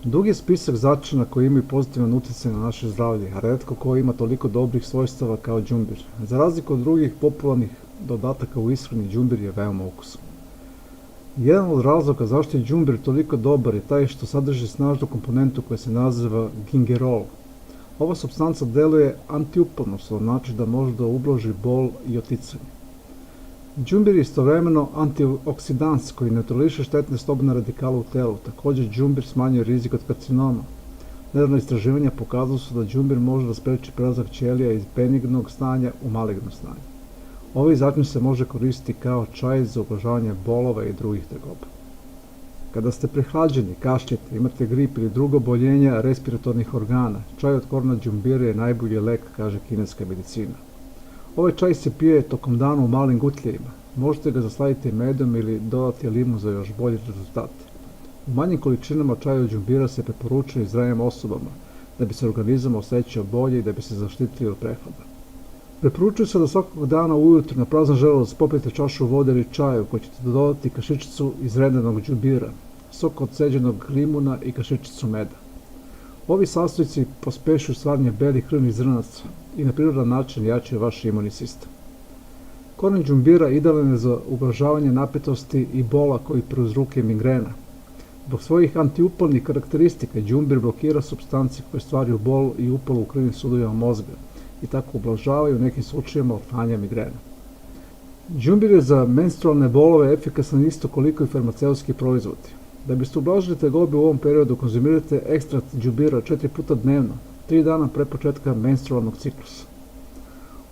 Dug je spisak začina koji imaju pozitivan utjecaj na naše zdravlje, a retko ko ima toliko dobrih svojstava kao đumbir. Za razliku od drugih popularnih dodataka u ishrani, đumbir je veoma ukusan. Jedan od razloga zašto je đumbir toliko dobar je taj što sadrži snažnu komponentu koja se naziva gingerol. Ova supstanca deluje antiupalno, što znači da može da ublaži bol i oticanje. Đumbir je istovremeno antioksidans koji neutrališe štetne slobodne radikale u telu. Također đumbir smanjuje rizik od karcinoma. Nedavna istraživanja pokazala su da đumbir može da spreči prelazak ćelija iz benignog stanja u maligno stanje. Ovaj začin se može koristiti kao čaj za ublažavanje bolova i drugih tegoba. Kada ste prehlađeni, kašljete, imate grip ili drugo oboljenja respiratornih organa, čaj od korena đumbira je najbolji lek, kaže kineska medicina. Ovaj čaj se pije tokom dana u malim gutljevima. Možete ga zasladiti medom ili dodati limun za još bolji rezultate. U manjim količinama čaja od đumbira se preporučuje zdravim osobama, da bi se organizam osjećao bolje i da bi se zaštitili od prehlada. Preporučuje se da svakog dana ujutro na prazan želudac popijete čašu vode ili čaju koji ćete dodati kašičicu izredanog đumbira, sok od ceđenog limuna i kašičicu meda. Ovi sastojci pospešuju stvaranje belih krvnih zrnaca i na prirodan način jačaju vaš imunni sistem. Koren đumbira idealan je za ublažavanje napetosti i bola koji prouzrokuje migrena. Zbog svojih antiupalnih karakteristika đumbir blokira supstance koje stvaraju bol i upalu u krvnim sudovima mozga i tako ublažavaju u nekim slučajevima otklanjanja migrena. Đumbir je za menstrualne bolove efikasan isto koliko i farmaceutski proizvodi. Da biste ublažili tegobe u ovom periodu, konzumirajte ekstrakt đumbira 4 puta dnevno, 3 dana pre početka menstrualnog ciklusa.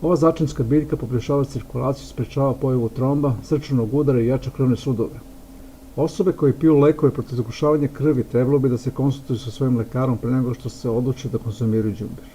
Ova začinska biljka poboljšava cirkulaciju, sprečava pojavu tromba, srčanog udara i jača krvne sudove. Osobe koje piju lekove protiv zagušavanja krvi trebalo bi da se konsultuju sa svojim lekarom pre nego što se odluče da konzumiraju đumbir.